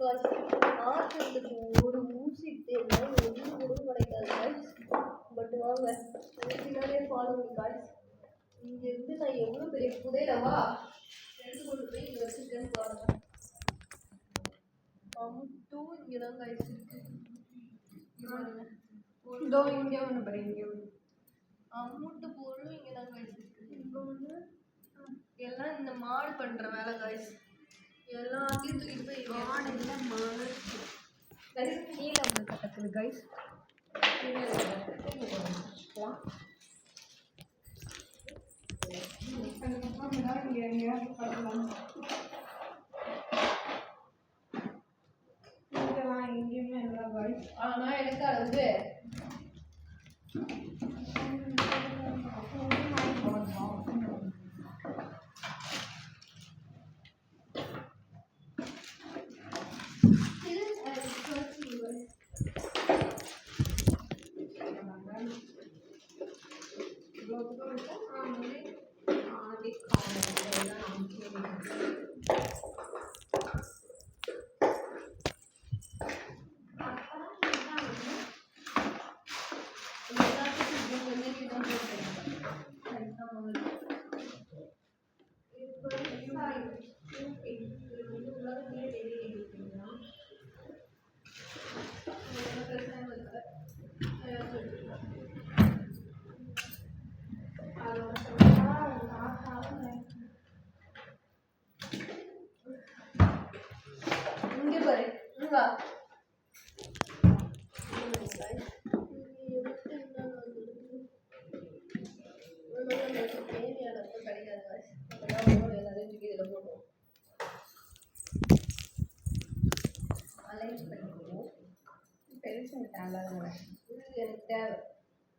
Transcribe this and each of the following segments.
ஆற்றுறதுக்கு ஒரு ஊசி தேவை ஒன்றும் கூட கிடைக்காது காய்ஸ். பட் வாங்க பின்னாடியே ஃபாலோ பண்ணி காய்ஸ். இங்கேருந்து நான் எவ்வளோ பெரிய புதையலவா எடுத்து கொண்டு போய் இங்கே வச்சுருக்கேன்னு பாருங்க. அமுட்டும் இங்கே தான் காய்ஸ் இருக்கு. பாருங்க இதோ இங்கே ஒன்று பாரு, இங்கே ஒன்று அமுட்டு பொருளும் இங்கே தான் காய்ஸ் இருக்கு. இப்போ வந்து எல்லாம் இந்த மாடு பண்ணுற வேலை காய்ஸ். எல்லாத்தையும் தூக்கிட்டு போய் மாடு இல்லை மாடு கைஸ் கீழே ஒன்று கட்டக்குது கைஸ். கீழே வச்சுக்கலாம். அதுக்கப்புறம் தான் இங்கே எங்கேயாவது பண்ணலாம். இதெல்லாம் எங்கேயுமே இல்லை கைஸ். ஆனால் எனக்கு அது வந்து இங்கே பாரு இங்க எனக்கு தேவை.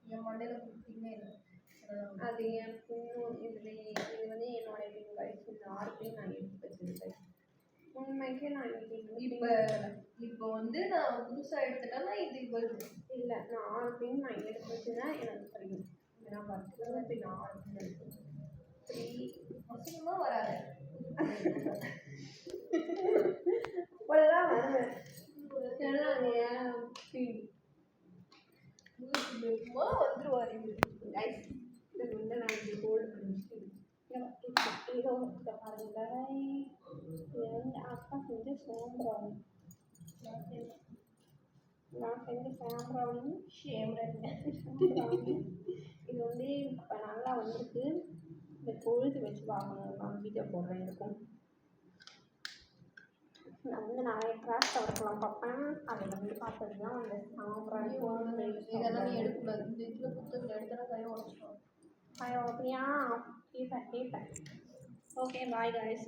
என் மண்டையில் கொடுத்தீங்கன்னா அது என் பின்னும் இதில் இது வந்து என்னோடய பின் கைஸ். இந்த 6 பின் நான் எடுத்து வச்சுருக்கேன். உண்மைக்கே நான் இப்போ வந்து நான் புதுசாக எடுத்துட்டேன்னா இது வருது. இல்லை, நான் 6 பின் நான் எடுத்து வச்சுன்னா எனக்கு தெரியும். நான் 10 பின் 6 பின் எடுத்து 3 பசங்கமாக வராது. அவ்வளோதான் வருவேன். ஏன்னா பின் வந்துருவாரு கைஸ். இதை வந்து நான் இப்படி ஹோல்டு பண்ணிட்டு ஏதோ பாருங்க. இது வந்து அப்பா செஞ்சு சோம்புறாங்க. நான் செஞ்சு சாம்பிராணி இது வந்து இப்போ நல்லா வந்துருக்கு. இந்த பொழுது வச்சு வாங்கணும். நான் வீடியோ போடுறேன். இருக்கும் நான் வந்து நிறைய கிராஃப்ட் ஒர்க்லாம் பார்ப்பேன். அதில் வந்து பார்த்தது தான் அந்த சாம்பிராணி. இதெல்லாம் நீ எடுக்கக்கூடாது. இந்த இதில் புத்தகத்தில் எடுத்தனா கையை உடச்சிட்டோம். அப்படியா? கேட்பேன். Okay bye guys.